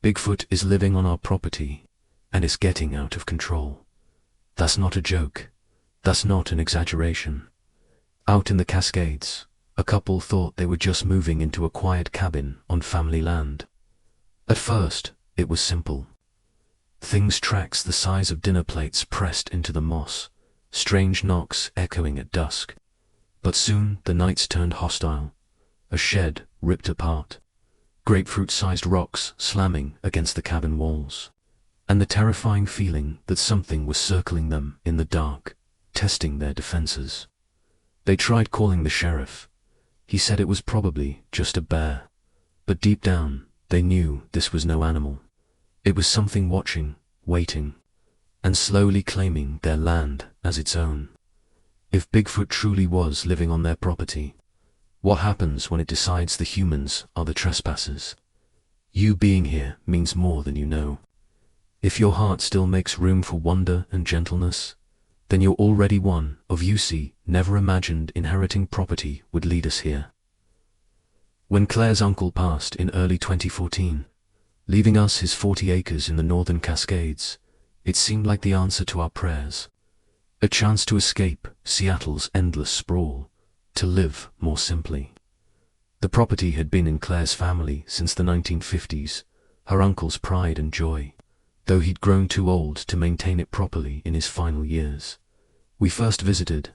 Bigfoot is living on our property, and it's getting out of control. That's not a joke. That's not an exaggeration. Out in the Cascades, a couple thought they were just moving into a quiet cabin on family land. At first, it was simple. Tracks the size of dinner plates pressed into the moss, strange knocks echoing at dusk. But soon the nights turned hostile. A shed ripped apart, grapefruit-sized rocks slamming against the cabin walls, and the terrifying feeling that something was circling them in the dark, testing their defenses. They tried calling the sheriff. He said it was probably just a bear, but deep down, they knew this was no animal. It was something watching, waiting, and slowly claiming their land as its own. If Bigfoot truly was living on their property, what happens when it decides the humans are the trespassers? You being here means more than you know. If your heart still makes room for wonder and gentleness, then you're already one of UC never imagined inheriting property would lead us here. When Claire's uncle passed in early 2014, leaving us his 40 acres in the northern Cascades, it seemed like the answer to our prayers. A chance to escape Seattle's endless sprawl, to live more simply. The property had been in Claire's family since the 1950s, her uncle's pride and joy, though he'd grown too old to maintain it properly in his final years. We first visited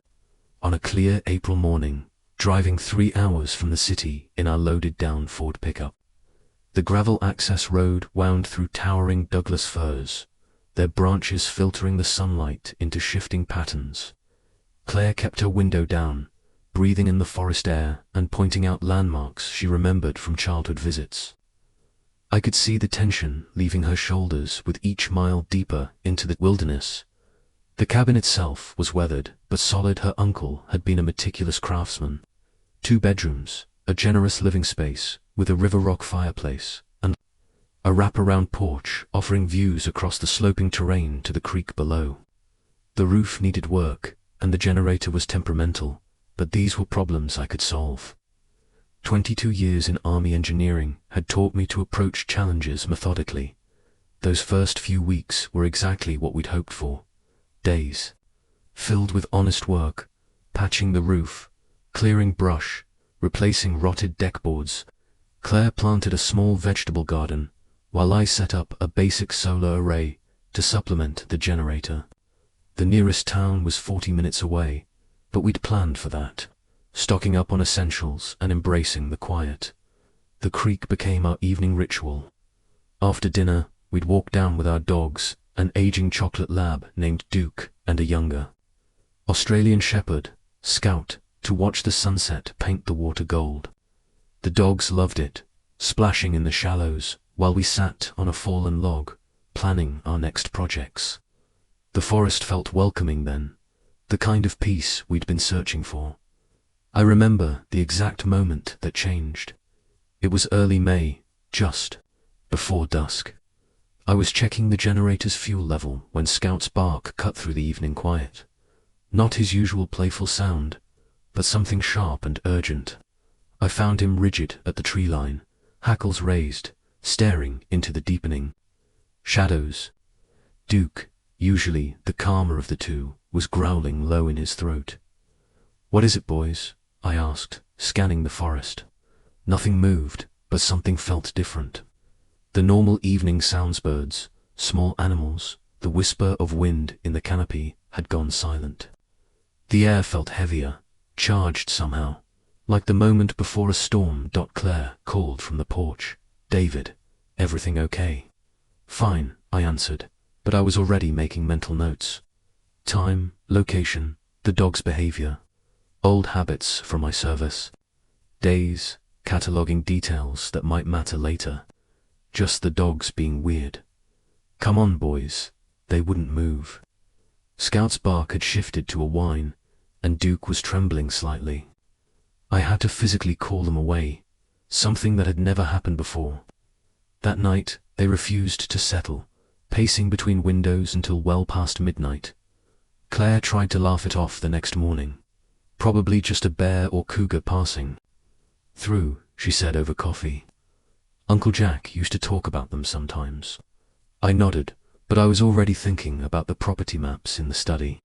on a clear April morning, driving 3 hours from the city in our loaded-down Ford pickup. The gravel access road wound through towering Douglas firs, their branches filtering the sunlight into shifting patterns. Claire kept her window down, breathing in the forest air and pointing out landmarks she remembered from childhood visits. I could see the tension leaving her shoulders with each mile deeper into the wilderness. The cabin itself was weathered but solid. Her uncle had been a meticulous craftsman. 2 bedrooms, a generous living space with a river rock fireplace, and a wraparound porch offering views across the sloping terrain to the creek below. The roof needed work, and the generator was temperamental, but these were problems I could solve. 22 years in Army engineering had taught me to approach challenges methodically. Those first few weeks were exactly what we'd hoped for. Days filled with honest work, patching the roof, clearing brush, replacing rotted deck boards. Claire planted a small vegetable garden, while I set up a basic solar array to supplement the generator. The nearest town was 40 minutes away, but we'd planned for that, stocking up on essentials and embracing the quiet. The creek became our evening ritual. After dinner, we'd walk down with our dogs, an aging chocolate lab named Duke and a younger Australian shepherd, Scout, to watch the sunset paint the water gold. The dogs loved it, splashing in the shallows while we sat on a fallen log, planning our next projects. The forest felt welcoming then, the kind of peace we'd been searching for. I remember the exact moment that changed. It was early May, just before dusk. I was checking the generator's fuel level when Scout's bark cut through the evening quiet. Not his usual playful sound, but something sharp and urgent. I found him rigid at the tree line, hackles raised, staring into the deepening shadows. Duke, usually the calmer of the two, was growling low in his throat. "What is it, boys?" I asked, scanning the forest. Nothing moved, but something felt different. The normal evening sounds, birds, small animals, the whisper of wind in the canopy, had gone silent. The air felt heavier, charged somehow, like the moment before a storm. Claire called from the porch. "David, everything okay?" "Fine," I answered, but I was already making mental notes. Time, location, the dog's behavior, old habits from my service, days, cataloging details that might matter later. Just the dogs being weird. "Come on, boys." They wouldn't move. Scout's bark had shifted to a whine, and Duke was trembling slightly. I had to physically call them away, something that had never happened before. That night, they refused to settle, pacing between windows until well past midnight. Claire tried to laugh it off the next morning. Probably just a bear or cougar passing through, she said over coffee. Uncle Jack used to talk about them sometimes. I nodded, but I was already thinking about the property maps in the study.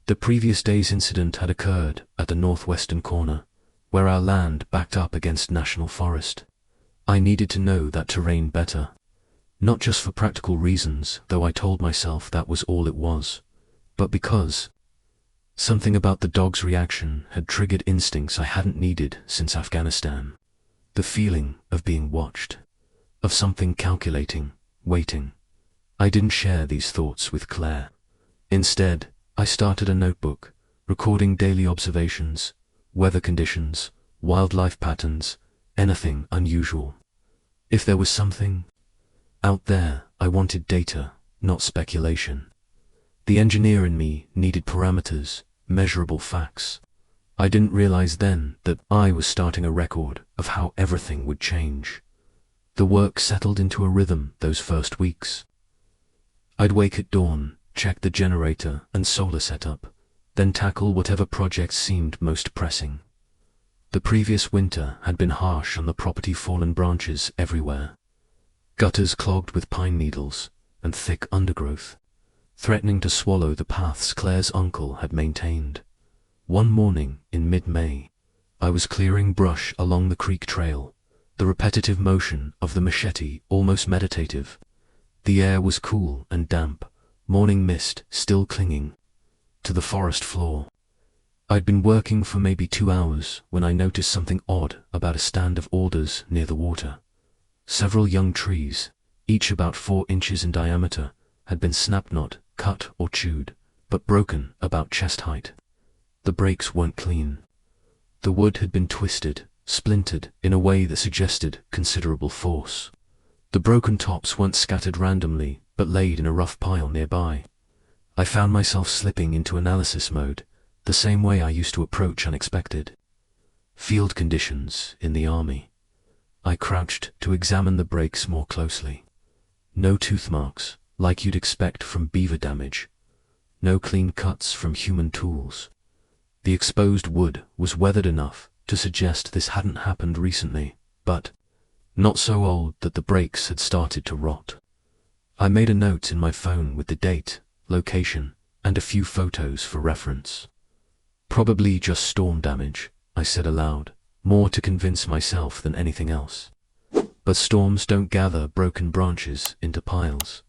The previous day's incident had occurred at the northwestern corner, where our land backed up against national forest. I needed to know that terrain better. Not just for practical reasons, though I told myself that was all it was, but because something about the dog's reaction had triggered instincts I hadn't needed since Afghanistan. The feeling of being watched, of something calculating, waiting. I didn't share these thoughts with Claire. Instead, I started a notebook, recording daily observations, weather conditions, wildlife patterns, anything unusual. If there was something out there, I wanted data, not speculation. The engineer in me needed parameters, measurable facts. I didn't realize then that I was starting a record of how everything would change. The work settled into a rhythm those first weeks. I'd wake at dawn, check the generator and solar setup, then tackle whatever projects seemed most pressing. The previous winter had been harsh on the property, fallen branches everywhere, gutters clogged with pine needles and thick undergrowth, threatening to swallow the paths Claire's uncle had maintained. One morning in mid-May, I was clearing brush along the creek trail, the repetitive motion of the machete almost meditative. The air was cool and damp, morning mist still clinging to the forest floor. I'd been working for maybe 2 hours when I noticed something odd about a stand of alders near the water. Several young trees, each about 4 inches in diameter, had been snap-knot, cut or chewed, but broken about chest height. The breaks weren't clean. The wood had been twisted, splintered in a way that suggested considerable force. The broken tops weren't scattered randomly, but laid in a rough pile nearby. I found myself slipping into analysis mode, the same way I used to approach unexpected field conditions in the army. I crouched to examine the breaks more closely. No tooth marks, like you'd expect from beaver damage. No clean cuts from human tools. The exposed wood was weathered enough to suggest this hadn't happened recently, but not so old that the breaks had started to rot. I made a note in my phone with the date, location, and a few photos for reference. Probably just storm damage, I said aloud, more to convince myself than anything else. But storms don't gather broken branches into piles.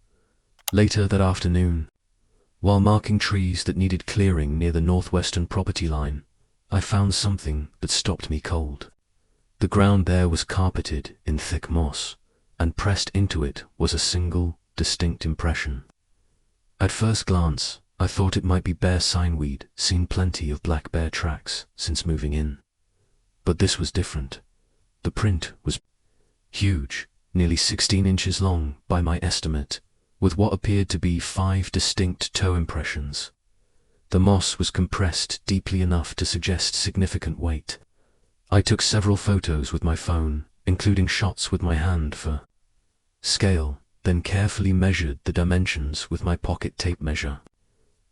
Later that afternoon, while marking trees that needed clearing near the northwestern property line, I found something that stopped me cold. The ground there was carpeted in thick moss, and pressed into it was a single, distinct impression. At first glance, I thought it might be bear signweed, seen plenty of black bear tracks since moving in. But this was different. The print was huge, nearly 16 inches long by my estimate, with what appeared to be 5 distinct toe impressions. The moss was compressed deeply enough to suggest significant weight. I took several photos with my phone, including shots with my hand for scale, then carefully measured the dimensions with my pocket tape measure.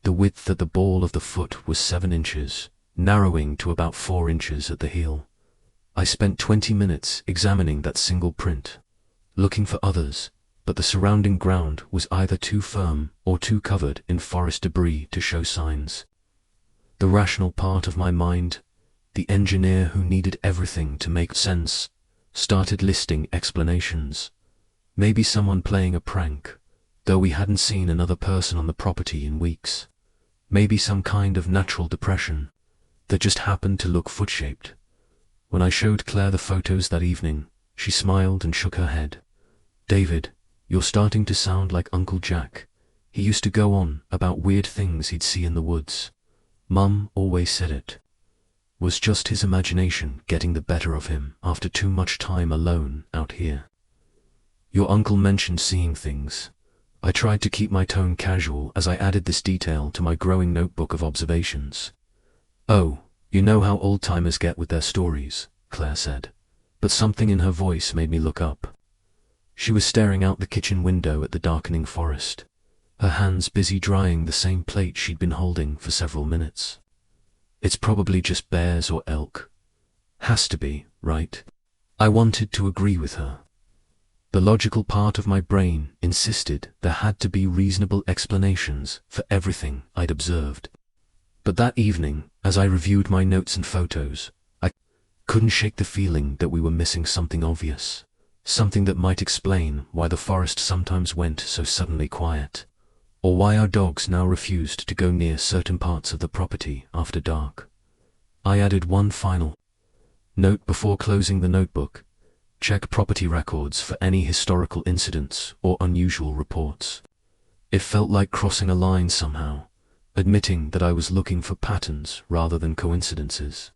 The width at the ball of the foot was 7 inches, narrowing to about 4 inches at the heel. I spent 20 minutes examining that single print, looking for others, but the surrounding ground was either too firm or too covered in forest debris to show signs. The rational part of my mind, the engineer who needed everything to make sense, started listing explanations. Maybe someone playing a prank, though we hadn't seen another person on the property in weeks. Maybe some kind of natural depression that just happened to look foot-shaped. When I showed Claire the photos that evening, she smiled and shook her head. "David, you're starting to sound like Uncle Jack. He used to go on about weird things he'd see in the woods. Mum always said it was just his imagination getting the better of him after too much time alone out here." Your uncle mentioned seeing things. I tried to keep my tone casual as I added this detail to my growing notebook of observations. "Oh, you know how old-timers get with their stories," Claire said, but something in her voice made me look up. She was staring out the kitchen window at the darkening forest, her hands busy drying the same plate she'd been holding for several minutes. "It's probably just bears or elk. Has to be, right?" I wanted to agree with her. The logical part of my brain insisted there had to be reasonable explanations for everything I'd observed. But that evening, as I reviewed my notes and photos, I couldn't shake the feeling that we were missing something obvious, something that might explain why the forest sometimes went so suddenly quiet, or why our dogs now refused to go near certain parts of the property after dark. I added one final note before closing the notebook: check property records for any historical incidents or unusual reports. It felt like crossing a line somehow, admitting that I was looking for patterns rather than coincidences.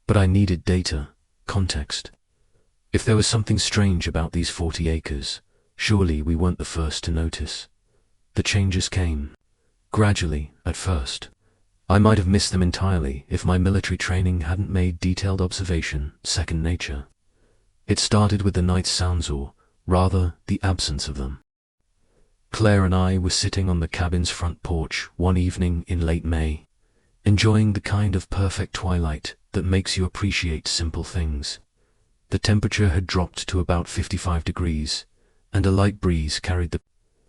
But I needed data, context. If there was something strange about these 40 acres, surely we weren't the first to notice. The changes came gradually at first. I might have missed them entirely if my military training hadn't made detailed observation second nature. It started with the night sounds, or rather the absence of them. Claire and I were sitting on the cabin's front porch one evening in late May, enjoying the kind of perfect twilight that makes you appreciate simple things. The temperature had dropped to about 55 degrees, and a light breeze carried the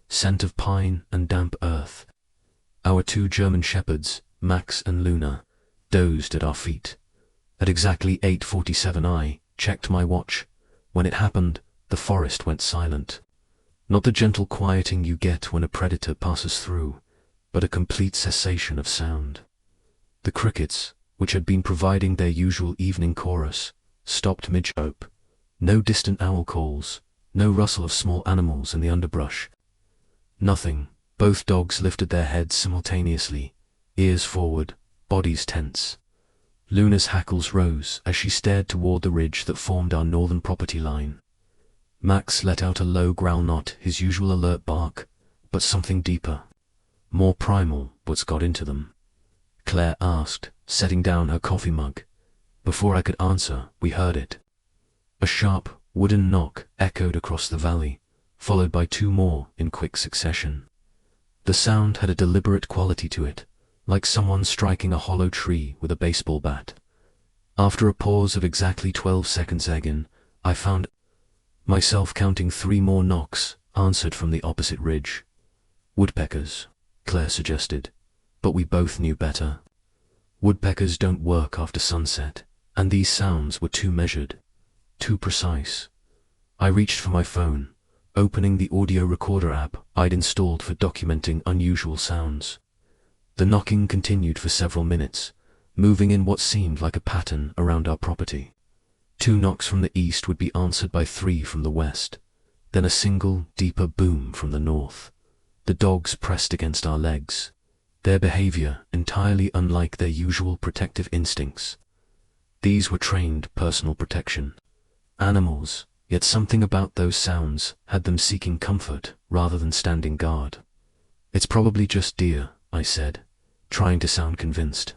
scent of pine and damp earth. Our 2 German shepherds, Max and Luna, dozed at our feet. At exactly 8:47 I checked my watch. When it happened, the forest went silent. Not the gentle quieting you get when a predator passes through, but a complete cessation of sound. The crickets, which had been providing their usual evening chorus, stopped mid-chirp. No distant owl calls, no rustle of small animals in the underbrush. Nothing. Both dogs lifted their heads simultaneously, ears forward, bodies tense. Luna's hackles rose as she stared toward the ridge that formed our northern property line. Max let out a low growl, not his usual alert bark, but something deeper, more primal. What's got into them? Claire asked, setting down her coffee mug. Before I could answer, we heard it. A sharp, wooden knock echoed across the valley, followed by 2 more in quick succession. The sound had a deliberate quality to it, like someone striking a hollow tree with a baseball bat. After a pause of exactly 12 seconds again, I found myself counting 3 more knocks, answered from the opposite ridge. Woodpeckers, Claire suggested, but we both knew better. Woodpeckers don't work after sunset, and these sounds were too measured, too precise. I reached for my phone, opening the audio recorder app I'd installed for documenting unusual sounds. The knocking continued for several minutes, moving in what seemed like a pattern around our property. 2 knocks from the east would be answered by 3 from the west, then a single, deeper boom from the north. The dogs pressed against our legs, their behavior entirely unlike their usual protective instincts. These were trained personal protection animals, yet something about those sounds had them seeking comfort rather than standing guard. It's probably just deer, I said, trying to sound convinced.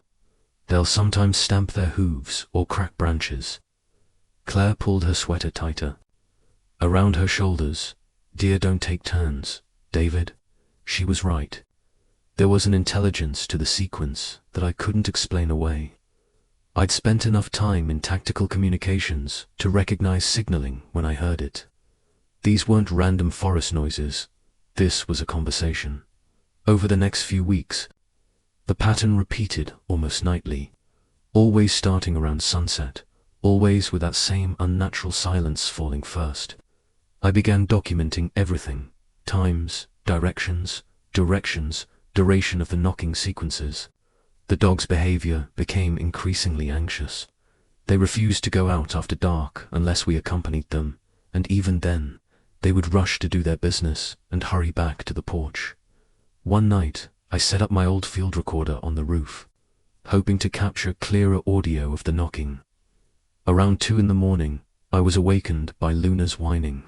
They'll sometimes stamp their hooves or crack branches. Claire pulled her sweater tighter around her shoulders. Deer don't take turns, David. She was right. There was an intelligence to the sequence that I couldn't explain away. I'd spent enough time in tactical communications to recognize signaling when I heard it. These weren't random forest noises. This was a conversation. Over the next few weeks, the pattern repeated almost nightly, always starting around sunset, always with that same unnatural silence falling first. I began documenting everything: times, directions, duration of the knocking sequences. The dogs' behavior became increasingly anxious. They refused to go out after dark unless we accompanied them, and even then, they would rush to do their business and hurry back to the porch. One night, I set up my old field recorder on the roof, hoping to capture clearer audio of the knocking. Around 2 in the morning, I was awakened by Luna's whining.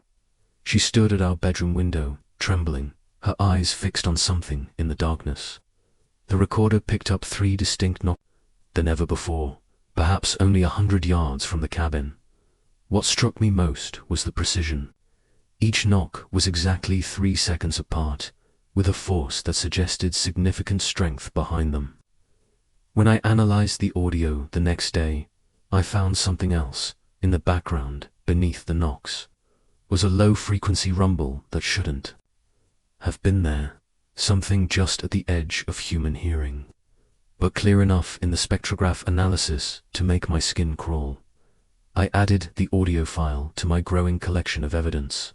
She stood at our bedroom window, trembling, her eyes fixed on something in the darkness. The recorder picked up 3 distinct knocks than ever before, perhaps only 100 yards from the cabin. What struck me most was the precision. Each knock was exactly 3 seconds apart, with a force that suggested significant strength behind them. When I analyzed the audio the next day, I found something else in the background beneath the knocks. was a low-frequency rumble that shouldn't have been there, something just at the edge of human hearing, but clear enough in the spectrograph analysis to make my skin crawl. I added the audio file to my growing collection of evidence,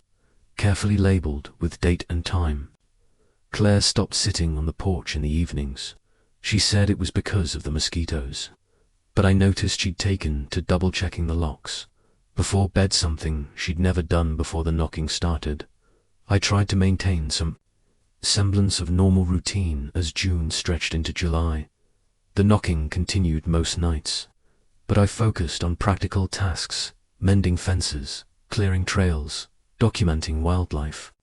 carefully labeled with date and time. Claire stopped sitting on the porch in the evenings. She said it was because of the mosquitoes, but I noticed she'd taken to double-checking the locks before bed, something she'd never done before the knocking started. I tried to maintain some semblance of normal routine as June stretched into July. The knocking continued most nights, but I focused on practical tasks, mending fences, clearing trails, documenting wildlife.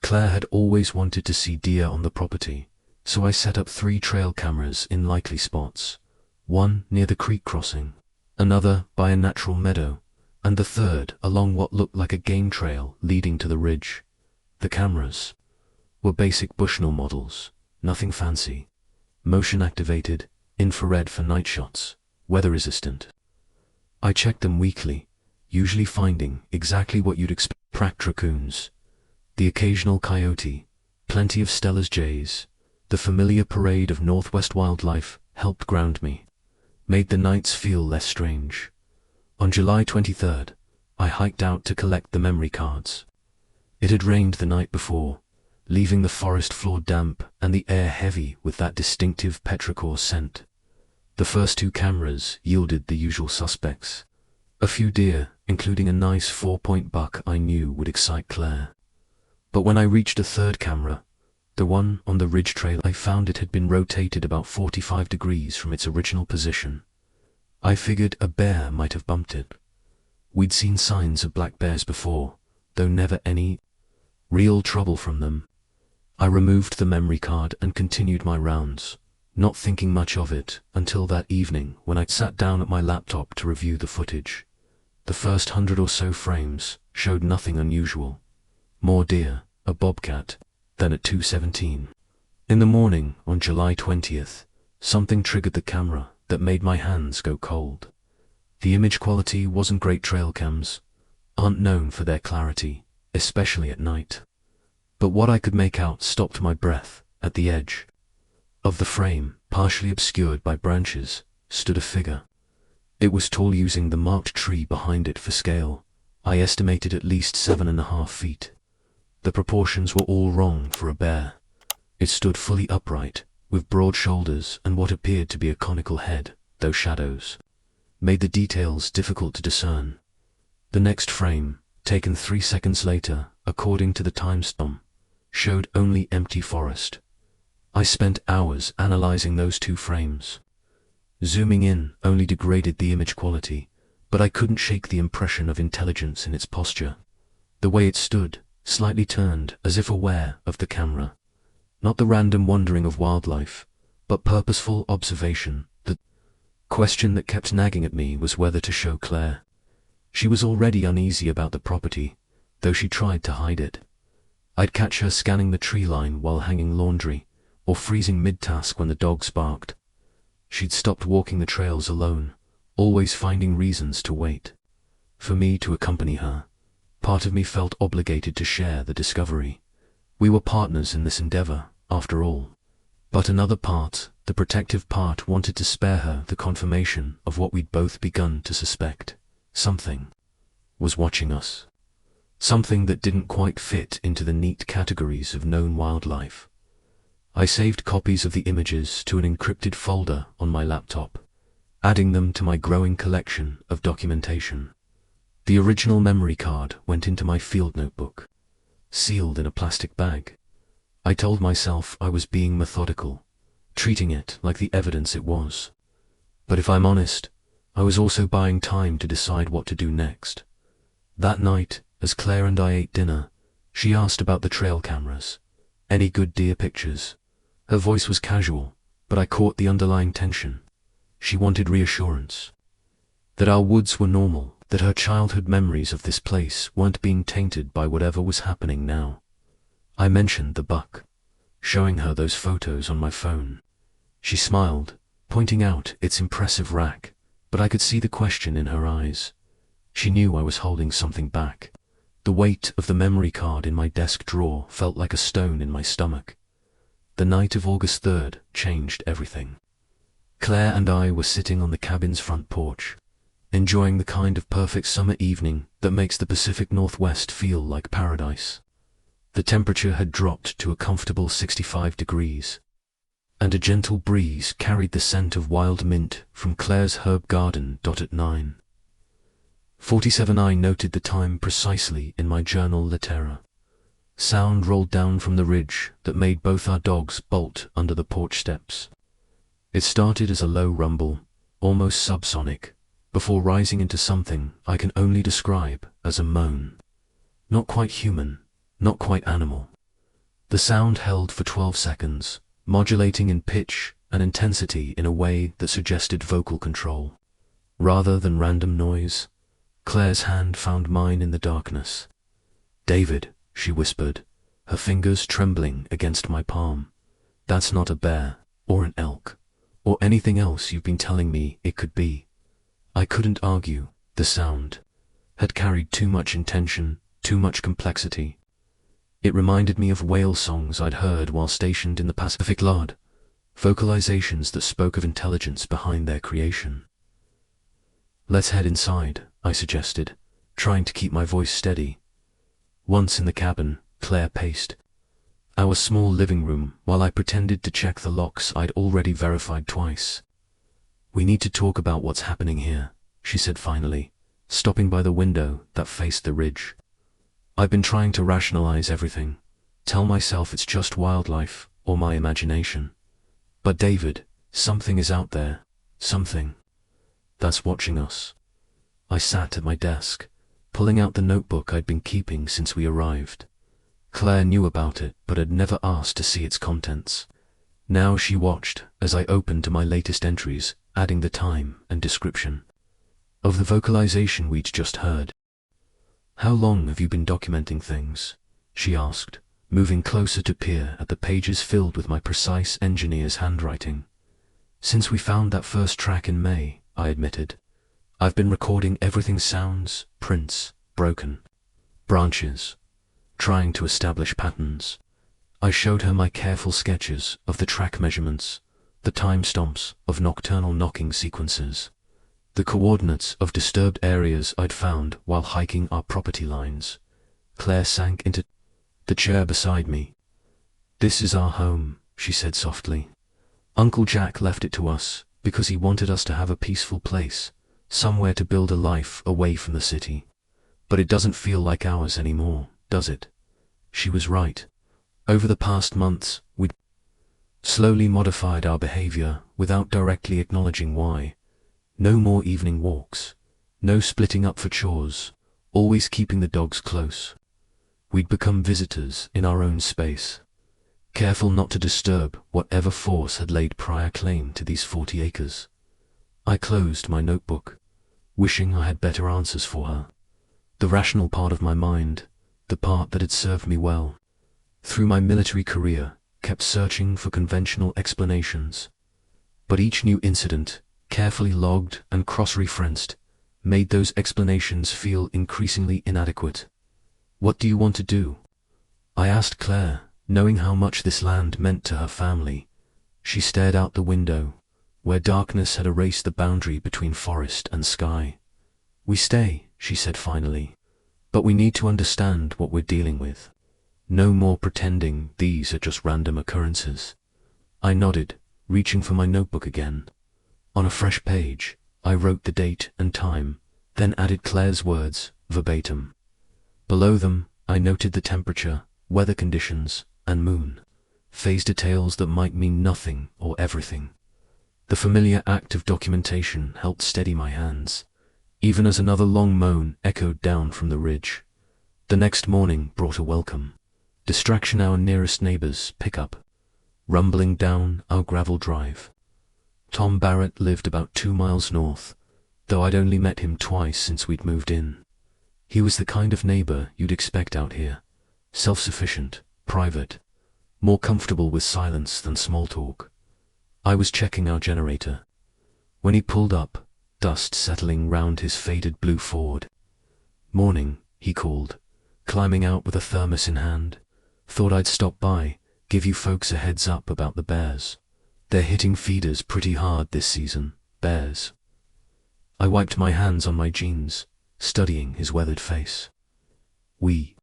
Claire had always wanted to see deer on the property, so I set up 3 trail cameras in likely spots, one near the creek crossing, another by a natural meadow, and the third along what looked like a game trail leading to the ridge. The cameras were basic Bushnell models, nothing fancy, motion-activated, infrared for night shots, weather-resistant. I checked them weekly, usually finding exactly what you'd expect: cracked raccoons, the occasional coyote, plenty of Steller's jays. The familiar parade of Northwest wildlife helped ground me, made the nights feel less strange. On July 23rd, I hiked out to collect the memory cards. It had rained the night before, leaving the forest floor damp and the air heavy with that distinctive petrichor scent. The first 2 cameras yielded the usual suspects: a few deer, including a nice 4-point buck I knew would excite Claire. But when I reached a 3rd camera, the one on the ridge trail, I found it had been rotated about 45 degrees from its original position. I figured a bear might have bumped it. We'd seen signs of black bears before, though never any real trouble from them. I removed the memory card and continued my rounds, not thinking much of it until that evening when I sat down at my laptop to review the footage. The first 100 or so frames showed nothing unusual. More deer, a bobcat, than at 2:17. In the morning, on July 20th, something triggered the camera that made my hands go cold. The image quality wasn't great. Trail cams aren't known for their clarity, especially at night. But what I could make out stopped my breath. At the edge of the frame, partially obscured by branches, stood a figure. It was tall, using the marked tree behind it for scale. I estimated at least 7.5 feet. The proportions were all wrong for a bear. It stood fully upright, with broad shoulders and what appeared to be a conical head, though shadows made the details difficult to discern. The next frame, taken 3 seconds later, according to the timestamp, showed only empty forest. I spent hours analyzing those 2 frames. Zooming in only degraded the image quality, but I couldn't shake the impression of intelligence in its posture. The way it stood, slightly turned as if aware of the camera. Not the random wandering of wildlife, but purposeful observation. The question that kept nagging at me was whether to show Claire. She was already uneasy about the property, though she tried to hide it. I'd catch her scanning the tree line while hanging laundry, or freezing mid-task when the dogs barked. She'd stopped walking the trails alone, always finding reasons to wait for me to accompany her. Part of me felt obligated to share the discovery. We were partners in this endeavor, after all. But another part, the protective part, wanted to spare her the confirmation of what we'd both begun to suspect. Something was watching us. Something that didn't quite fit into the neat categories of known wildlife. I saved copies of the images to an encrypted folder on my laptop, adding them to my growing collection of documentation. The original memory card went into my field notebook, sealed in a plastic bag. I told myself I was being methodical, treating it like the evidence it was. But if I'm honest, I was also buying time to decide what to do next. That night, as Claire and I ate dinner, she asked about the trail cameras. Any good deer pictures? Her voice was casual, but I caught the underlying tension. She wanted reassurance. That our woods were normal, that her childhood memories of this place weren't being tainted by whatever was happening now. I mentioned the buck, showing her those photos on my phone. She smiled, pointing out its impressive rack, but I could see the question in her eyes. She knew I was holding something back, The weight of the memory card in my desk drawer felt like a stone in my stomach. The night of August 3rd changed everything. Claire and I were sitting on the cabin's front porch, enjoying the kind of perfect summer evening that makes the Pacific Northwest feel like paradise. The temperature had dropped to a comfortable 65 degrees, and a gentle breeze carried the scent of wild mint from Claire's herb garden. At 9:47 I noted the time precisely in my journal lettera. Sound rolled down from the ridge that made both our dogs bolt under the porch steps. It started as a low rumble, almost subsonic, before rising into something I can only describe as a moan. Not quite human, not quite animal. The sound held for 12 seconds, modulating in pitch and intensity in a way that suggested vocal control. Rather than random noise, Claire's hand found mine in the darkness. "David," she whispered, her fingers trembling against my palm. "That's not a bear, or an elk, or anything else you've been telling me it could be." I couldn't argue. The sound had carried too much intention, too much complexity. It reminded me of whale songs I'd heard while stationed in the Pacific Lod, vocalizations that spoke of intelligence behind their creation. "Let's head inside," I suggested, trying to keep my voice steady. Once in the cabin, Claire paced our small living room while I pretended to check the locks I'd already verified twice. "We need to talk about what's happening here," she said finally, stopping by the window that faced the ridge. "I've been trying to rationalize everything, tell myself it's just wildlife or my imagination. But David, something is out there, something that's watching us." I sat at my desk, pulling out the notebook I'd been keeping since we arrived. Claire knew about it, but had never asked to see its contents. Now she watched as I opened to my latest entries, adding the time and description of the vocalization we'd just heard. "How long have you been documenting things?" she asked, moving closer to peer at the pages filled with my precise engineer's handwriting. "Since we found that first track in May," I admitted. "I've been recording everything: sounds, prints, broken branches, trying to establish patterns." I showed her my careful sketches of the track measurements, the timestamps of nocturnal knocking sequences, the coordinates of disturbed areas I'd found while hiking our property lines. Claire sank into the chair beside me. "This is our home," she said softly. "Uncle Jack left it to us because he wanted us to have a peaceful place, somewhere to build a life away from the city. But it doesn't feel like ours anymore, does it?" She was right. Over the past months, we'd slowly modified our behavior without directly acknowledging why. No more evening walks, no splitting up for chores, always keeping the dogs close. We'd become visitors in our own space, careful not to disturb whatever force had laid prior claim to these 40 acres. I closed my notebook, wishing I had better answers for her. The rational part of my mind, the part that had served me well through my military career, kept searching for conventional explanations. But each new incident, carefully logged and cross-referenced, made those explanations feel increasingly inadequate. "What do you want to do?" I asked Claire, knowing how much this land meant to her family. She stared out the window, where darkness had erased the boundary between forest and sky. "We stay," she said finally, "but we need to understand what we're dealing with. No more pretending these are just random occurrences." I nodded, reaching for my notebook again. On a fresh page, I wrote the date and time, then added Claire's words, verbatim. Below them, I noted the temperature, weather conditions, and moon, phase details that might mean nothing or everything. The familiar act of documentation helped steady my hands, even as another long moan echoed down from the ridge. The next morning brought a welcome distraction: our nearest neighbor's pickup, rumbling down our gravel drive. Tom Barrett lived about 2 miles north, though I'd only met him twice since we'd moved in. He was the kind of neighbor you'd expect out here, self-sufficient, private, more comfortable with silence than small talk. I was checking our generator when he pulled up, dust settling round his faded blue Ford. "Morning," he called, climbing out with a thermos in hand. Thought I'd stop by, give you folks a heads up about the bears. They're hitting feeders pretty hard this season, bears. I wiped my hands on my jeans, studying his weathered face. We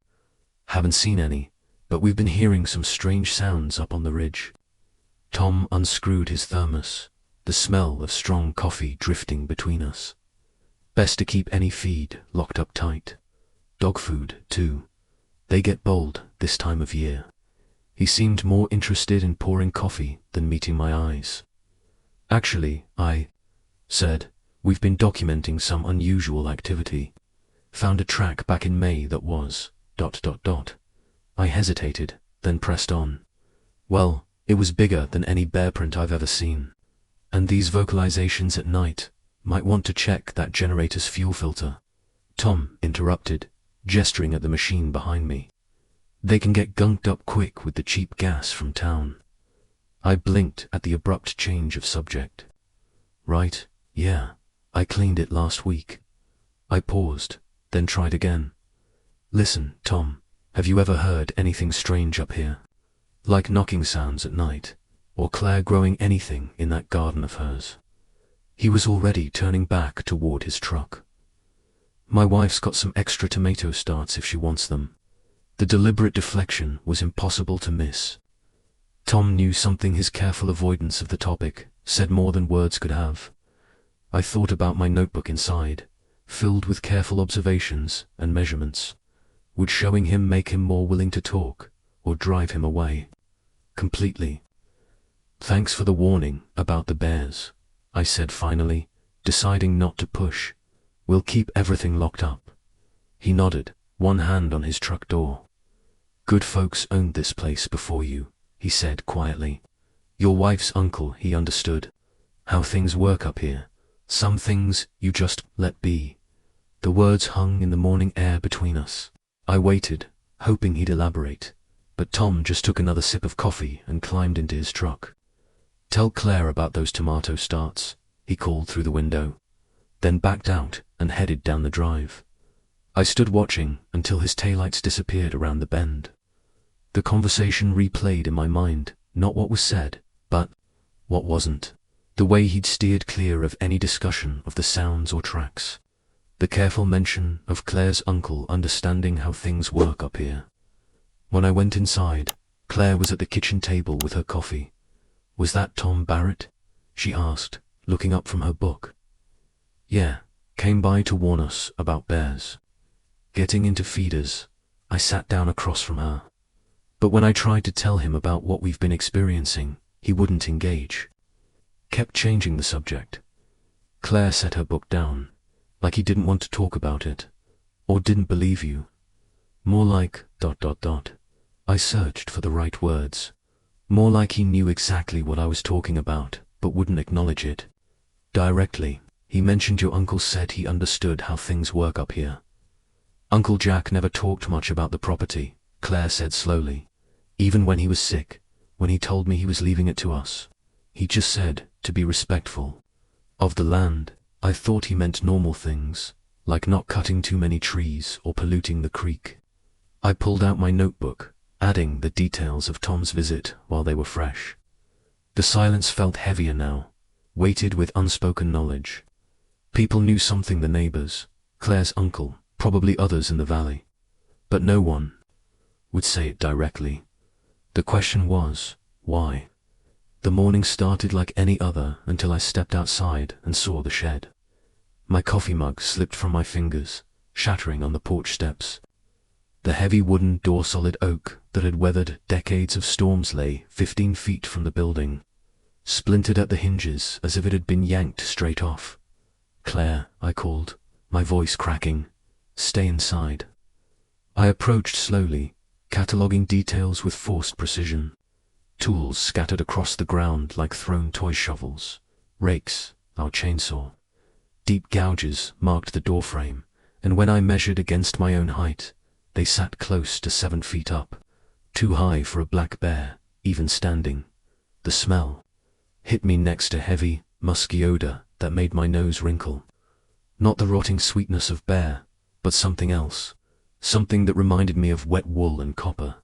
haven't seen any, but we've been hearing some strange sounds up on the ridge. Tom unscrewed his thermos, the smell of strong coffee drifting between us. Best to keep any feed locked up tight. Dog food, too. They get bold this time of year. He seemed more interested in pouring coffee than meeting my eyes. Actually, I said, we've been documenting some unusual activity. Found a track back in May that was ... I hesitated, then pressed on. Well, it was bigger than any bear print I've ever seen. And these vocalizations at night, might want to check that generator's fuel filter. Tom interrupted, gesturing at the machine behind me. They can get gunked up quick with the cheap gas from town. I blinked at the abrupt change of subject. Right, yeah, I cleaned it last week. I paused, then tried again. Listen, Tom, have you ever heard anything strange up here? Like knocking sounds at night, or Claire growing anything in that garden of hers? He was already turning back toward his truck. My wife's got some extra tomato starts if she wants them. The deliberate deflection was impossible to miss. Tom knew something. His careful avoidance of the topic said more than words could have. I thought about my notebook inside, filled with careful observations and measurements. Would showing him make him more willing to talk, or drive him away? Completely. Thanks for the warning about the bears, I said finally, deciding not to push. We'll keep everything locked up. He nodded, one hand on his truck door. Good folks owned this place before you, he said quietly. Your wife's uncle, he understood. How things work up here. Some things you just let be. The words hung in the morning air between us. I waited, hoping he'd elaborate, but Tom just took another sip of coffee and climbed into his truck. Tell Claire about those tomato starts, he called through the window, then backed out and headed down the drive. I stood watching until his taillights disappeared around the bend. The conversation replayed in my mind, not what was said, but what wasn't. The way he'd steered clear of any discussion of the sounds or tracks. The careful mention of Claire's uncle understanding how things work up here. When I went inside, Claire was at the kitchen table with her coffee. Was that Tom Barrett? She asked, looking up from her book. Yeah, came by to warn us about bears. Getting into feeders. I sat down across from her. But when I tried to tell him about what we've been experiencing, he wouldn't engage. Kept changing the subject. Claire set her book down, like he didn't want to talk about it, or didn't believe you. More like ... I searched for the right words. More like he knew exactly what I was talking about, but wouldn't acknowledge it. Directly, he mentioned your uncle said he understood how things work up here. Uncle Jack never talked much about the property, Claire said slowly. Even when he was sick, when he told me he was leaving it to us. He just said to be respectful of the land. I thought he meant normal things, like not cutting too many trees or polluting the creek. I pulled out my notebook, adding the details of Tom's visit while they were fresh. The silence felt heavier now, weighted with unspoken knowledge. People knew something, the neighbors, Claire's uncle, probably others in the valley. But no one would say it directly. The question was, why? The morning started like any other until I stepped outside and saw the shed. My coffee mug slipped from my fingers, shattering on the porch steps. The heavy wooden door, solid oak that had weathered decades of storms, lay 15 feet from the building, splintered at the hinges as if it had been yanked straight off. Claire, I called, my voice cracking. Stay inside. I approached slowly, cataloging details with forced precision. Tools scattered across the ground like thrown toy shovels, rakes, our chainsaw. Deep gouges marked the doorframe, and when I measured against my own height, they sat close to 7 feet up, too high for a black bear, even standing. The smell hit me next to heavy, musky odor that made my nose wrinkle. Not the rotting sweetness of bear, but something else, something that reminded me of wet wool and copper.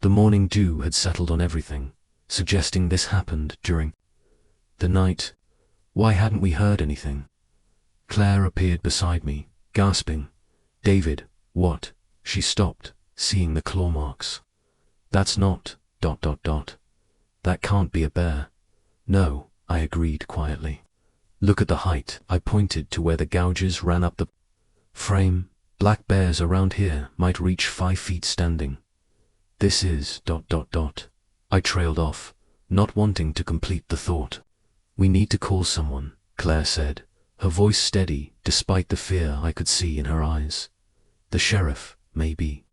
The morning dew had settled on everything, suggesting this happened during the night. Why hadn't we heard anything? Claire appeared beside me, gasping. "David, what?" She stopped, seeing the claw marks. "That's not... That can't be a bear." "No," I agreed quietly. "Look at the height." I pointed to where the gouges ran up the frame. "Black bears around here might reach 5 feet standing. This is... I trailed off, not wanting to complete the thought. "We need to call someone," Claire said, her voice steady despite the fear I could see in her eyes. "The sheriff, maybe."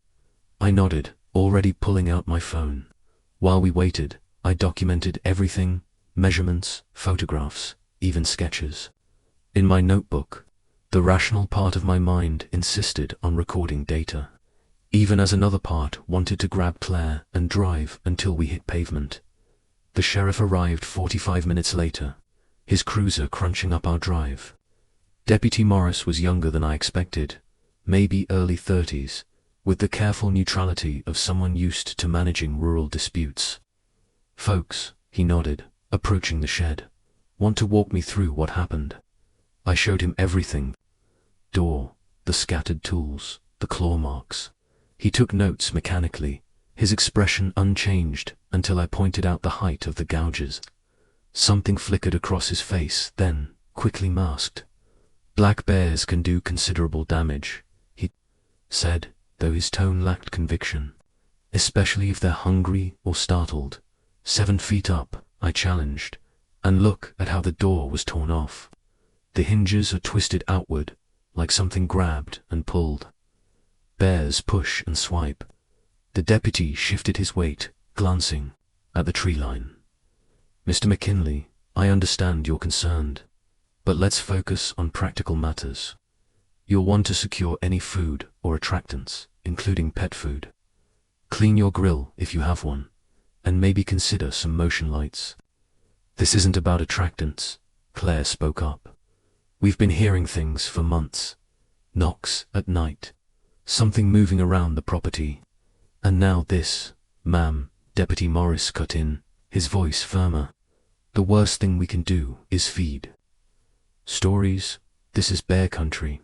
I nodded, already pulling out my phone. While we waited, I documented everything: measurements, photographs, even sketches. In my notebook, the rational part of my mind insisted on recording data, even as another part wanted to grab Claire and drive until we hit pavement. The sheriff arrived 45 minutes later, his cruiser crunching up our drive. Deputy Morris was younger than I expected, maybe early 30s, with the careful neutrality of someone used to managing rural disputes. "Folks," he nodded, approaching the shed. "Want to walk me through what happened?" I showed him everything: door, the scattered tools, the claw marks. He took notes mechanically, his expression unchanged until I pointed out the height of the gouges. Something flickered across his face, then quickly masked. "Black bears can do considerable damage," he said, though his tone lacked conviction. "Especially if they're hungry or startled." 7 feet up, I challenged. "And look at how the door was torn off. The hinges are twisted outward, like something grabbed and pulled. Bears push and swipe." The deputy shifted his weight, glancing at the tree line. "Mr. McKinley, I understand you're concerned, but let's focus on practical matters. You'll want to secure any food or attractants, including pet food. Clean your grill if you have one, and maybe consider some motion lights." "This isn't about attractants," Claire spoke up. "We've been hearing things for months. Knocks at night, something moving around the property. And now this." "Ma'am," Deputy Morris cut in, his voice firmer. "The worst thing we can do is feed stories. This is bear country.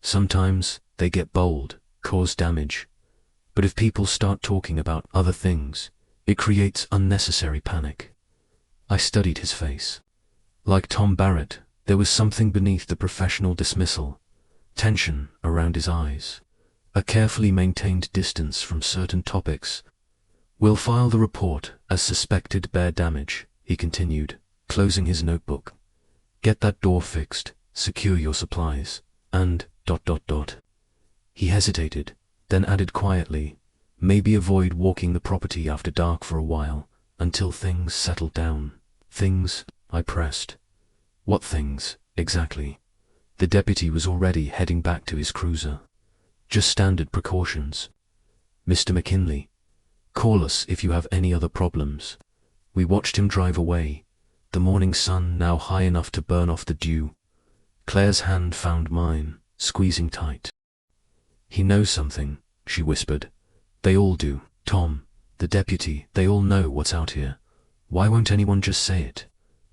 Sometimes they get bold, cause damage. But if people start talking about other things, it creates unnecessary panic." I studied his face. Like Tom Barrett, there was something beneath the professional dismissal, tension around his eyes, a carefully maintained distance from certain topics. "We'll file the report as suspected bear damage," he continued, closing his notebook. "Get that door fixed, secure your supplies, and... He hesitated, then added quietly, "Maybe avoid walking the property after dark for a while, until things settle down." "Things?" I pressed. "What things, exactly?" The deputy was already heading back to his cruiser. "Just standard precautions. Mr. McKinley, call us if you have any other problems." We watched him drive away, the morning sun now high enough to burn off the dew. Claire's hand found mine, squeezing tight. "He knows something," she whispered. "They all do. Tom, the deputy, they all know what's out here. Why won't anyone just say it?"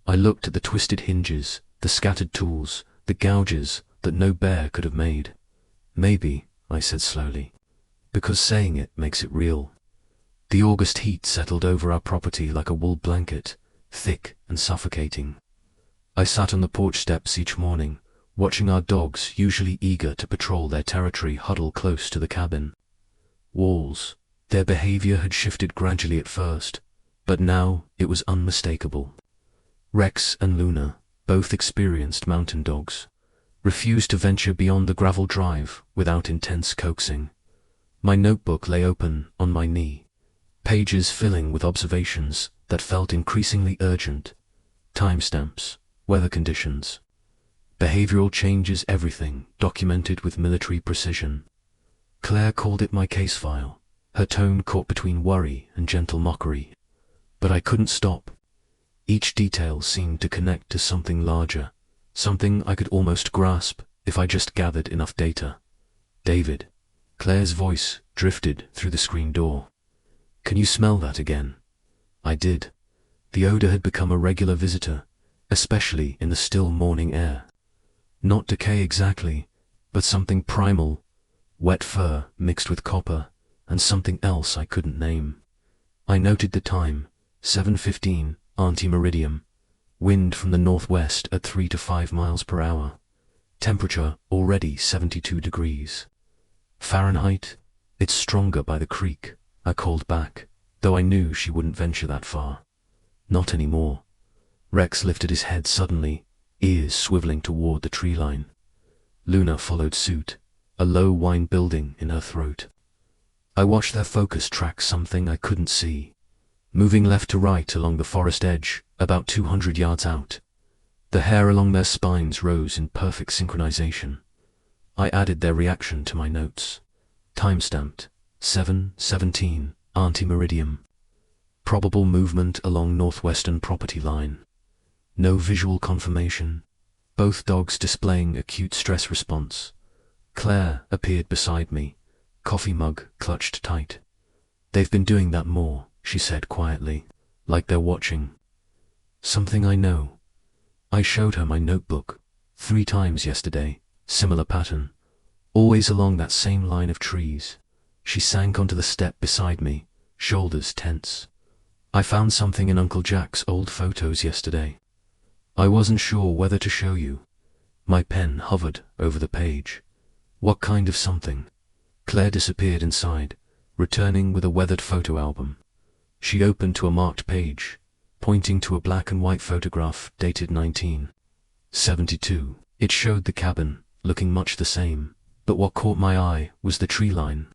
I looked at the twisted hinges, the scattered tools, the gouges that no bear could have made. "Maybe," I said slowly, "because saying it makes it real." The August heat settled over our property like a wool blanket, thick and suffocating. I sat on the porch steps each morning, watching our dogs, usually eager to patrol their territory, huddle close to the cabin walls. Their behavior had shifted gradually at first, but now it was unmistakable. Rex and Luna, both experienced mountain dogs, refused to venture beyond the gravel drive without intense coaxing. My notebook lay open on my knee, pages filling with observations that felt increasingly urgent. Timestamps, weather conditions, behavioral changes, everything documented with military precision. Claire called it my case file, her tone caught between worry and gentle mockery. But I couldn't stop. Each detail seemed to connect to something larger, something I could almost grasp if I just gathered enough data. "David," Claire's voice drifted through the screen door. "Can you smell that again?" I did. The odor had become a regular visitor, especially in the still morning air. Not decay exactly, but something primal, wet fur mixed with copper, and something else I couldn't name. I noted the time, 7:15 ante-meridium, wind from the northwest at 3 to 5 miles per hour, temperature already 72 degrees. Fahrenheit? It's stronger by the creek, I called back, though I knew she wouldn't venture that far. Not anymore. Rex lifted his head suddenly, ears swiveling toward the tree line. Luna followed suit, a low whine building in her throat. I watched their focus track something I couldn't see, moving left to right along the forest edge, about 200 yards out. The hair along their spines rose in perfect synchronization. I added their reaction to my notes. Timestamped, 7:17 ante-meridium. Probable movement along northwestern property line. No visual confirmation. Both dogs displaying acute stress response. Claire appeared beside me, coffee mug clutched tight. "They've been doing that more," she said quietly, "like they're watching." Something I know. I showed her my notebook. 3 times yesterday, similar pattern. Always along that same line of trees. She sank onto the step beside me, shoulders tense. "I found something in Uncle Jack's old photos yesterday. I wasn't sure whether to show you." My pen hovered over the page. "What kind of something?" Claire disappeared inside, returning with a weathered photo album. She opened to a marked page, pointing to a black and white photograph dated 1972. It showed the cabin, looking much the same, but what caught my eye was the tree line.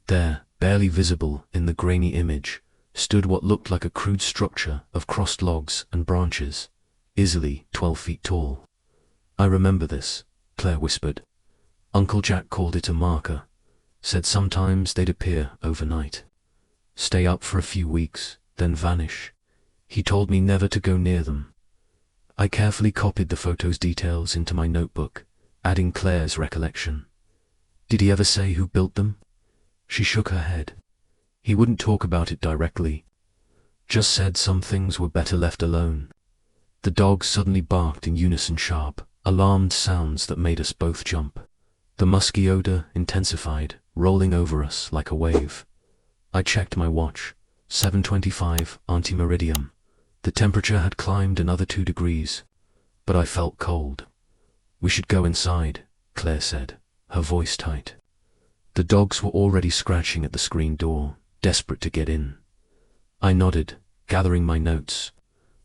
There, barely visible in the grainy image, stood what looked like a crude structure of crossed logs and branches, easily 12 feet tall. "I remember this," Claire whispered. "Uncle Jack called it a marker. Said sometimes they'd appear overnight. Stay up for a few weeks, then vanish. He told me never to go near them." I carefully copied the photo's details into my notebook, adding Claire's recollection. "Did he ever say who built them?" She shook her head. "He wouldn't talk about it directly. Just said some things were better left alone." The dogs suddenly barked in unison, sharp, alarmed sounds that made us both jump. The musky odor intensified, rolling over us like a wave. I checked my watch. 7:25 ante-meridium. The temperature had climbed another 2 degrees, but I felt cold. "We should go inside," Claire said, her voice tight. The dogs were already scratching at the screen door, desperate to get in. I nodded, gathering my notes.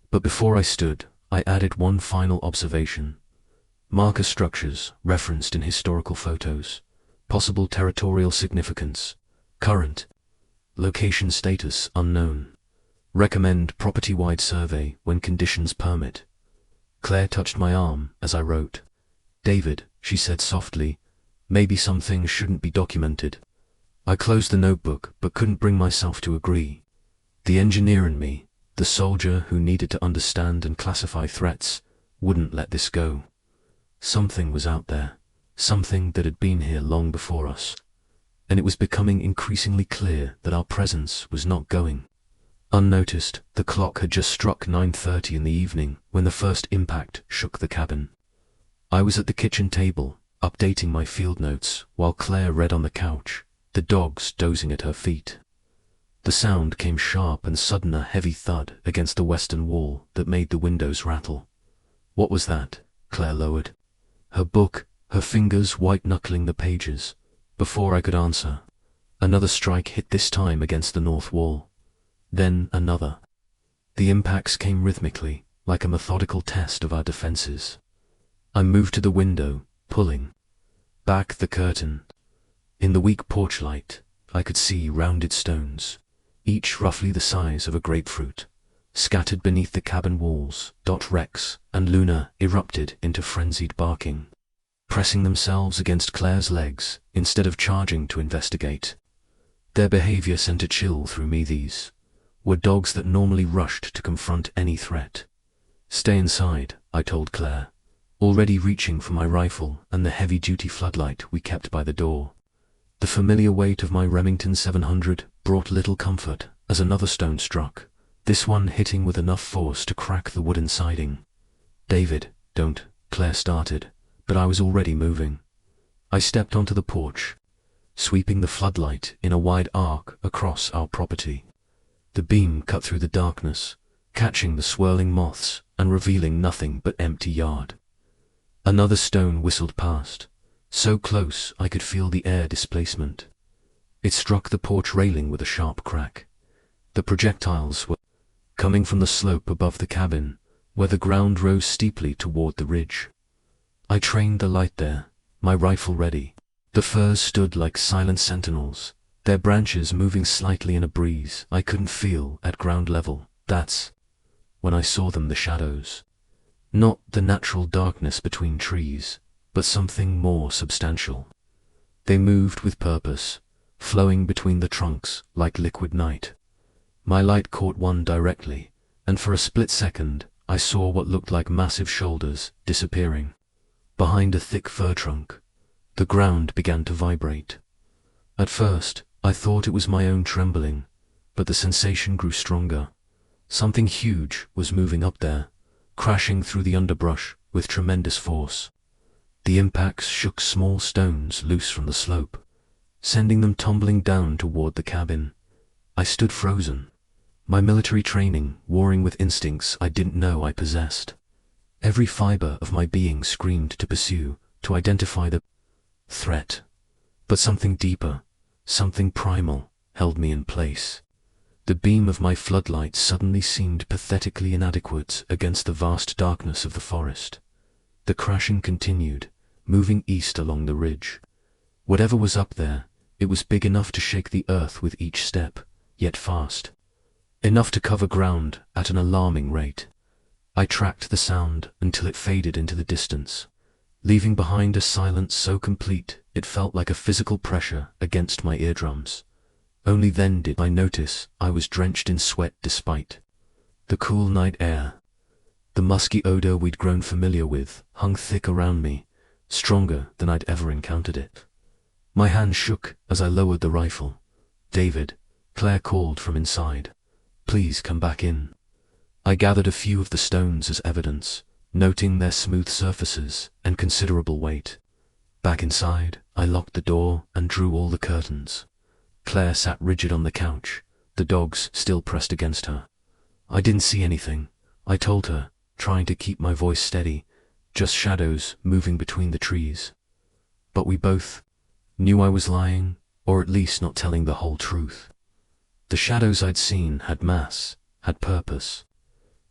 But before I stood, I added one final observation. Marker structures referenced in historical photos. Possible territorial significance. Current. Location status unknown. Recommend property-wide survey when conditions permit. Claire touched my arm as I wrote. "David," she said softly, "maybe some things shouldn't be documented." I closed the notebook but couldn't bring myself to agree. The engineer in me, the soldier who needed to understand and classify threats, wouldn't let this go. Something was out there, something that had been here long before us, and it was becoming increasingly clear that our presence was not going unnoticed. The clock had just struck 9:30 in the evening when the first impact shook the cabin. I was at the kitchen table, updating my field notes, while Claire read on the couch, the dogs dozing at her feet. The sound came sharp and sudden, a heavy thud against the western wall that made the windows rattle. "What was that?" Claire lowered her book, her fingers white-knuckling the pages. Before I could answer, another strike hit, this time against the north wall. Then another. The impacts came rhythmically, like a methodical test of our defenses. I moved to the window, pulling back the curtain. In the weak porch light, I could see rounded stones, each roughly the size of a grapefruit, scattered beneath the cabin walls. Rex and Luna erupted into frenzied barking, pressing themselves against Claire's legs instead of charging to investigate. Their behavior sent a chill through me. These were dogs that normally rushed to confront any threat. "Stay inside," I told Claire, already reaching for my rifle and the heavy-duty floodlight we kept by the door. The familiar weight of my Remington 700 brought little comfort as another stone struck, this one hitting with enough force to crack the wooden siding. "David, don't," Claire started, but I was already moving. I stepped onto the porch, sweeping the floodlight in a wide arc across our property. The beam cut through the darkness, catching the swirling moths and revealing nothing but empty yard. Another stone whistled past, so close I could feel the air displacement. It struck the porch railing with a sharp crack. The projectiles were coming from the slope above the cabin, where the ground rose steeply toward the ridge. I trained the light there, my rifle ready. The firs stood like silent sentinels, their branches moving slightly in a breeze I couldn't feel at ground level. That's when I saw them, the shadows. Not the natural darkness between trees, but something more substantial. They moved with purpose, flowing between the trunks like liquid night. My light caught one directly, and for a split second I saw what looked like massive shoulders disappearing. Behind a thick fir trunk, the ground began to vibrate. At first, I thought it was my own trembling, but the sensation grew stronger. Something huge was moving up there, crashing through the underbrush with tremendous force. The impacts shook small stones loose from the slope, sending them tumbling down toward the cabin. I stood frozen, my military training warring with instincts I didn't know I possessed. Every fiber of my being screamed to pursue, to identify the threat. But something deeper, something primal, held me in place. The beam of my floodlight suddenly seemed pathetically inadequate against the vast darkness of the forest. The crashing continued, moving east along the ridge. Whatever was up there, it was big enough to shake the earth with each step, yet fast. Enough to cover ground at an alarming rate. I tracked the sound until it faded into the distance, leaving behind a silence so complete it felt like a physical pressure against my eardrums. Only then did I notice I was drenched in sweat despite the cool night air. The musky odor we'd grown familiar with hung thick around me, stronger than I'd ever encountered it. My hand shook as I lowered the rifle. "David," Claire called from inside. "Please come back in." I gathered a few of the stones as evidence, noting their smooth surfaces and considerable weight. Back inside, I locked the door and drew all the curtains. Claire sat rigid on the couch, the dogs still pressed against her. "I didn't see anything," I told her, trying to keep my voice steady, "just shadows moving between the trees." But we both knew I was lying, or at least not telling the whole truth. The shadows I'd seen had mass, had purpose,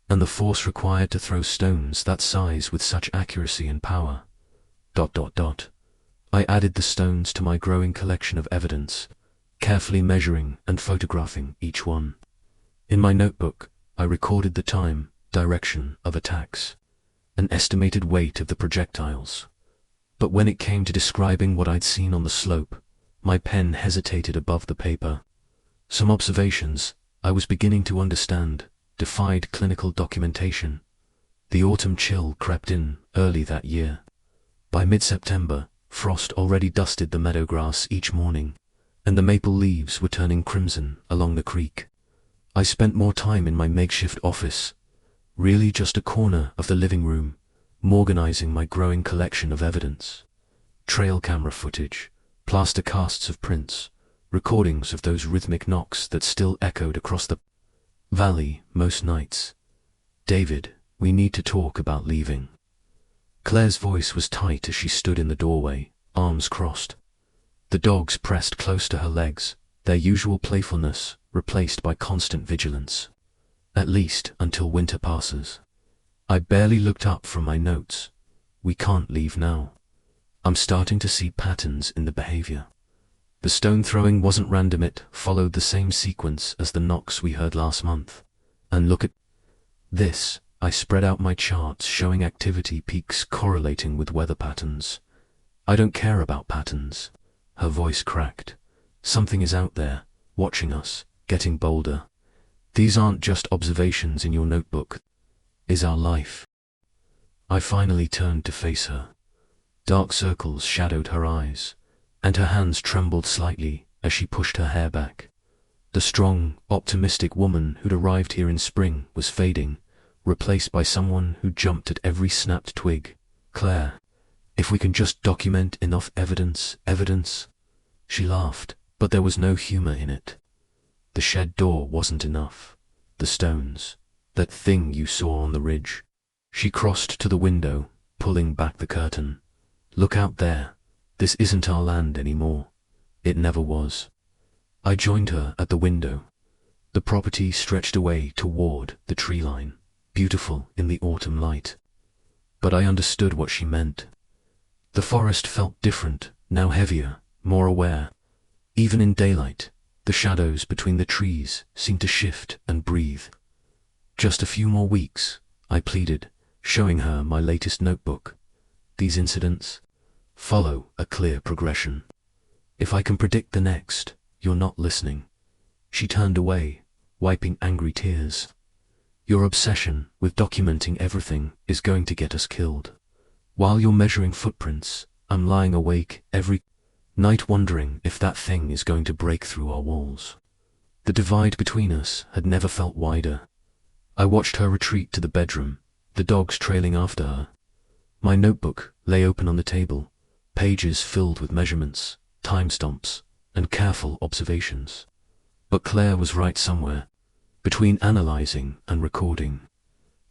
and the force required to throw stones that size with such accuracy and power. ... I added the stones to my growing collection of evidence, carefully measuring and photographing each one. In my notebook, I recorded the time, direction of attacks, an estimated weight of the projectiles. But when it came to describing what I'd seen on the slope, my pen hesitated above the paper. Some observations I was beginning to understand defied clinical documentation. The autumn chill crept in early that year. By mid-September, frost already dusted the meadow grass each morning, and the maple leaves were turning crimson along the creek. I spent more time in my makeshift office, really just a corner of the living room, organizing my growing collection of evidence. Trail camera footage, plaster casts of prints, recordings of those rhythmic knocks that still echoed across the valley most nights. "David, we need to talk about leaving." Claire's voice was tight as she stood in the doorway, arms crossed. The dogs pressed close to her legs, their usual playfulness replaced by constant vigilance. "At least until winter passes." I barely looked up from my notes. "We can't leave now. I'm starting to see patterns in the behavior." The stone throwing wasn't random, it followed the same sequence as the knocks we heard last month. "And look at this." I spread out my charts showing activity peaks correlating with weather patterns. "I don't care about patterns." Her voice cracked. "Something is out there, watching us, getting bolder. These aren't just observations in your notebook. Is our life." I finally turned to face her. Dark circles shadowed her eyes, and her hands trembled slightly as she pushed her hair back. The strong, optimistic woman who'd arrived here in spring was fading, replaced by someone who jumped at every snapped twig. "Claire, if we can just document enough evidence. She laughed, but there was no humor in it. The shed door wasn't enough. The stones, that thing you saw on the ridge. She crossed to the window, pulling back the curtain. "Look out there. This isn't our land anymore. It never was." I joined her at the window. The property stretched away toward the tree line, beautiful in the autumn light. But I understood what she meant. The forest felt different, now heavier, more aware. Even in daylight, the shadows between the trees seemed to shift and breathe. "Just a few more weeks," I pleaded, showing her my latest notebook. "These incidents follow a clear progression. If I can predict the next, you're not listening." She turned away, wiping angry tears. "Your obsession with documenting everything is going to get us killed. While you're measuring footprints, I'm lying awake every night wondering if that thing is going to break through our walls." The divide between us had never felt wider. I watched her retreat to the bedroom, the dogs trailing after her. My notebook lay open on the table, pages filled with measurements, timestamps, and careful observations. But Claire was right somewhere. Between analyzing and recording,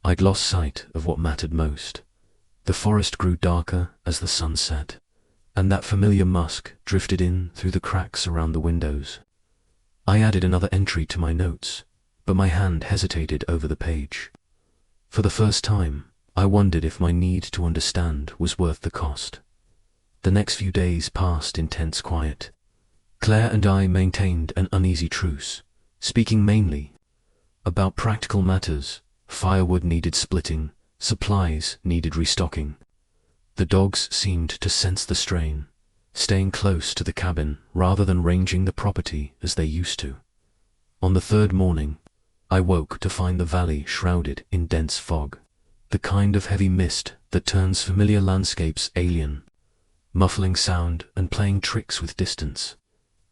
I'd lost sight of what mattered most. The forest grew darker as the sun set, and that familiar musk drifted in through the cracks around the windows. I added another entry to my notes, but my hand hesitated over the page. For the first time, I wondered if my need to understand was worth the cost. The next few days passed in tense quiet. Claire and I maintained an uneasy truce, speaking mainly about practical matters. Firewood needed splitting, supplies needed restocking. The dogs seemed to sense the strain, staying close to the cabin rather than ranging the property as they used to. On the third morning, I woke to find the valley shrouded in dense fog, the kind of heavy mist that turns familiar landscapes alien, muffling sound and playing tricks with distance.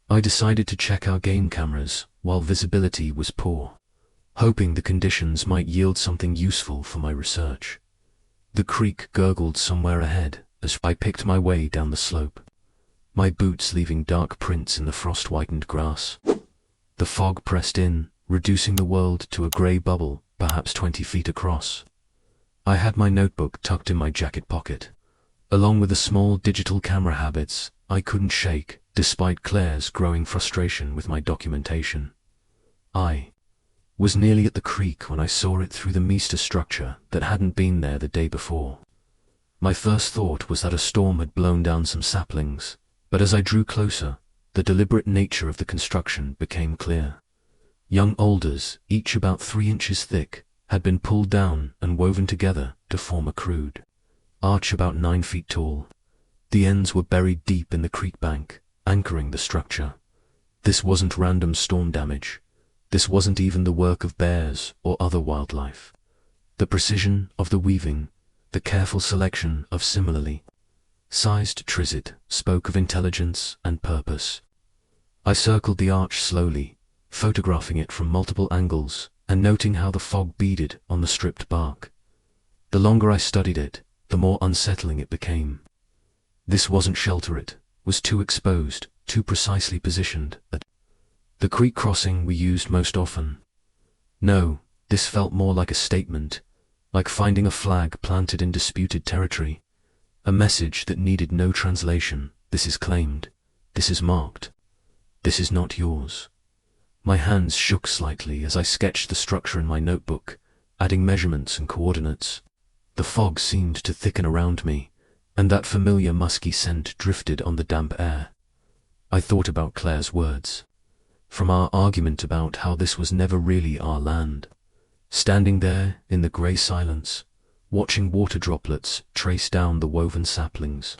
I decided to check our game cameras while visibility was poor, hoping the conditions might yield something useful for my research. The creek gurgled somewhere ahead as I picked my way down the slope, my boots leaving dark prints in the frost-whitened grass. The fog pressed in, reducing the world to a grey bubble, perhaps 20 feet across. I had my notebook tucked in my jacket pocket, along with the small digital camera habits I couldn't shake, despite Claire's growing frustration with my documentation. I was nearly at the creek when I saw it through the meester structure that hadn't been there the day before. My first thought was that a storm had blown down some saplings, but as I drew closer, the deliberate nature of the construction became clear. Young alders, each about 3 inches thick, had been pulled down and woven together to form a crude arch about 9 feet tall. The ends were buried deep in the creek bank, anchoring the structure. This wasn't random storm damage. This wasn't even the work of bears or other wildlife. The precision of the weaving, the careful selection of similarly sized trizit spoke of intelligence and purpose. I circled the arch slowly, photographing it from multiple angles and noting how the fog beaded on the stripped bark. The longer I studied it, the more unsettling it became. This wasn't shelter, it was too exposed, too precisely positioned at the creek crossing we used most often. No, this felt more like a statement, like finding a flag planted in disputed territory, a message that needed no translation. This is claimed, this is marked, this is not yours. My hands shook slightly as I sketched the structure in my notebook, adding measurements and coordinates. The fog seemed to thicken around me, and that familiar musky scent drifted on the damp air. I thought about Claire's words, from our argument about how this was never really our land. Standing there in the grey silence, watching water droplets trace down the woven saplings,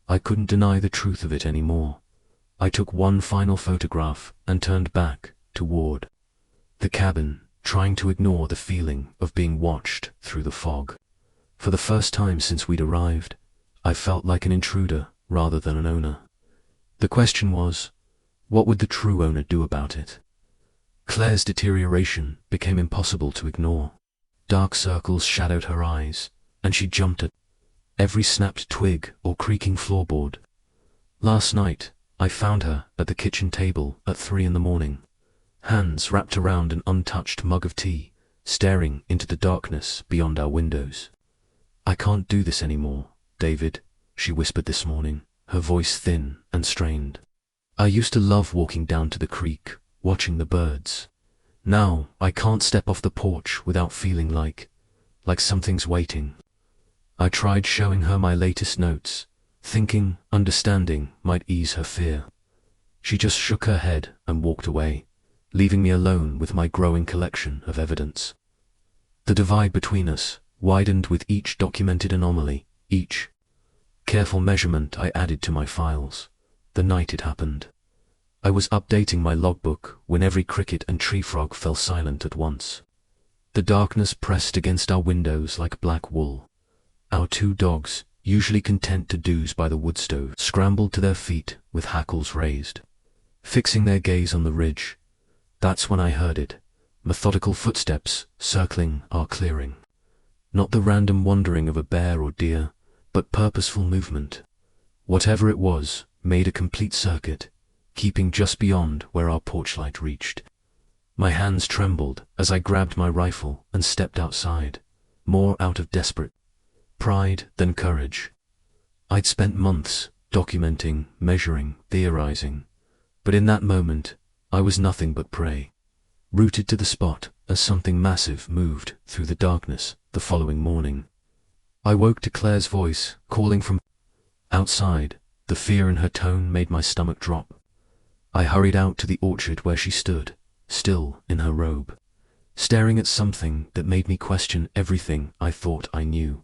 I couldn't deny the truth of it anymore. I took one final photograph and turned back toward the cabin, trying to ignore the feeling of being watched through the fog. For the first time since we'd arrived, I felt like an intruder rather than an owner. The question was, what would the true owner do about it? Claire's deterioration became impossible to ignore. Dark circles shadowed her eyes, and she jumped at every snapped twig or creaking floorboard. Last night, I found her at the kitchen table at 3 a.m, hands wrapped around an untouched mug of tea, staring into the darkness beyond our windows. "I can't do this anymore, David," she whispered this morning, her voice thin and strained. "I used to love walking down to the creek, watching the birds. Now I can't step off the porch without feeling like something's waiting." I tried showing her my latest notes, thinking understanding might ease her fear. She just shook her head and walked away, leaving me alone with my growing collection of evidence. The divide between us widened with each documented anomaly, each careful measurement I added to my files. The night it happened, I was updating my logbook when every cricket and tree frog fell silent at once. The darkness pressed against our windows like black wool. Our 2 dogs, usually content to doze by the wood stove, scrambled to their feet with hackles raised, fixing their gaze on the ridge. That's when I heard it, methodical footsteps circling our clearing. Not the random wandering of a bear or deer, but purposeful movement. Whatever it was made a complete circuit, keeping just beyond where our porch light reached. My hands trembled as I grabbed my rifle and stepped outside, more out of desperate pride than courage. I'd spent months documenting, measuring, theorizing, but in that moment, I was nothing but prey, rooted to the spot as something massive moved through the darkness the following morning. I woke to Claire's voice calling from outside. The fear in her tone made my stomach drop. I hurried out to the orchard where she stood, still in her robe, staring at something that made me question everything I thought I knew.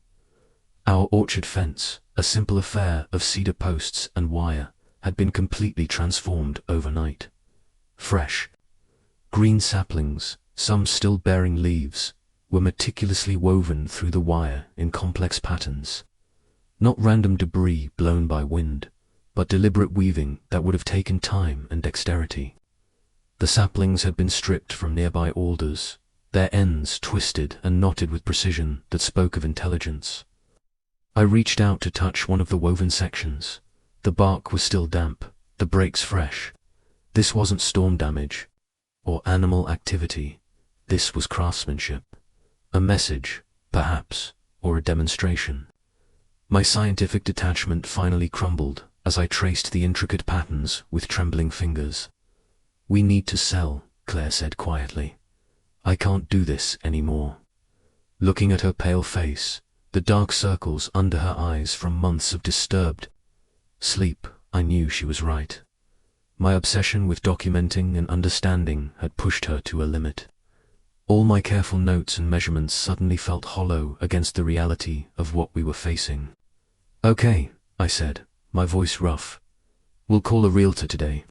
Our orchard fence, a simple affair of cedar posts and wire, had been completely transformed overnight. Fresh, green saplings, some still bearing leaves, were meticulously woven through the wire in complex patterns. Not random debris blown by wind, but deliberate weaving that would have taken time and dexterity. The saplings had been stripped from nearby alders, their ends twisted and knotted with precision that spoke of intelligence. I reached out to touch one of the woven sections. The bark was still damp, the breaks fresh. This wasn't storm damage or animal activity. This was craftsmanship. A message, perhaps, or a demonstration. My scientific detachment finally crumbled as I traced the intricate patterns with trembling fingers. "We need to sell," Claire said quietly. "I can't do this anymore." Looking at her pale face, the dark circles under her eyes from months of disturbed sleep, I knew she was right. My obsession with documenting and understanding had pushed her to a limit. All my careful notes and measurements suddenly felt hollow against the reality of what we were facing. "Okay," I said, my voice rough. "We'll call a realtor today."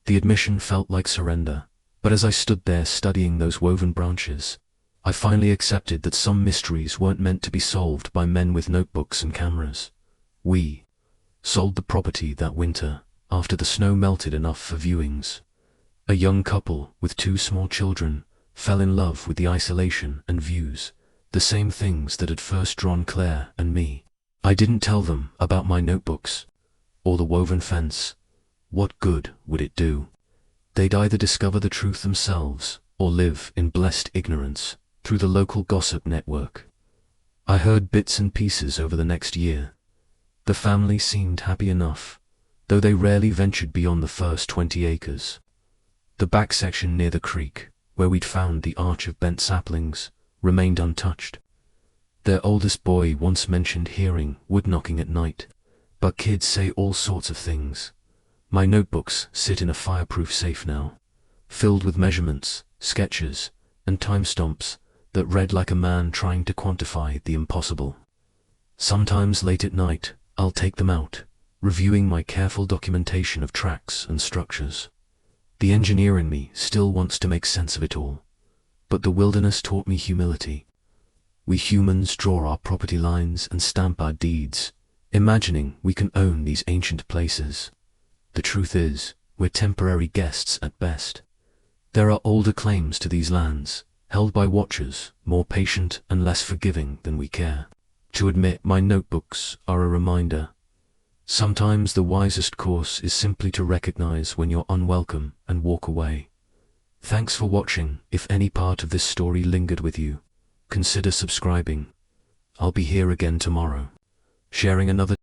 The admission felt like surrender, but as I stood there studying those woven branches, I finally accepted that some mysteries weren't meant to be solved by men with notebooks and cameras. We sold the property that winter, after the snow melted enough for viewings. A young couple with 2 small children fell in love with the isolation and views, the same things that had first drawn Claire and me. I didn't tell them about my notebooks or the woven fence. What good would it do? They'd either discover the truth themselves or live in blessed ignorance through the local gossip network. I heard bits and pieces over the next year. The family seemed happy enough, though they rarely ventured beyond the first 20 acres. The back section near the creek, where we'd found the arch of bent saplings, remained untouched. Their oldest boy once mentioned hearing wood knocking at night, but kids say all sorts of things. My notebooks sit in a fireproof safe now, filled with measurements, sketches, and timestamps that read like a man trying to quantify the impossible. Sometimes late at night, I'll take them out, reviewing my careful documentation of tracks and structures. The engineer in me still wants to make sense of it all, but the wilderness taught me humility. We humans draw our property lines and stamp our deeds, imagining we can own these ancient places. The truth is, we're temporary guests at best. There are older claims to these lands, held by watchers, more patient and less forgiving than we care to admit. My notebooks are a reminder. Sometimes the wisest course is simply to recognize when you're unwelcome and walk away. Thanks for watching. If any part of this story lingered with you, consider subscribing. I'll be here again tomorrow, sharing another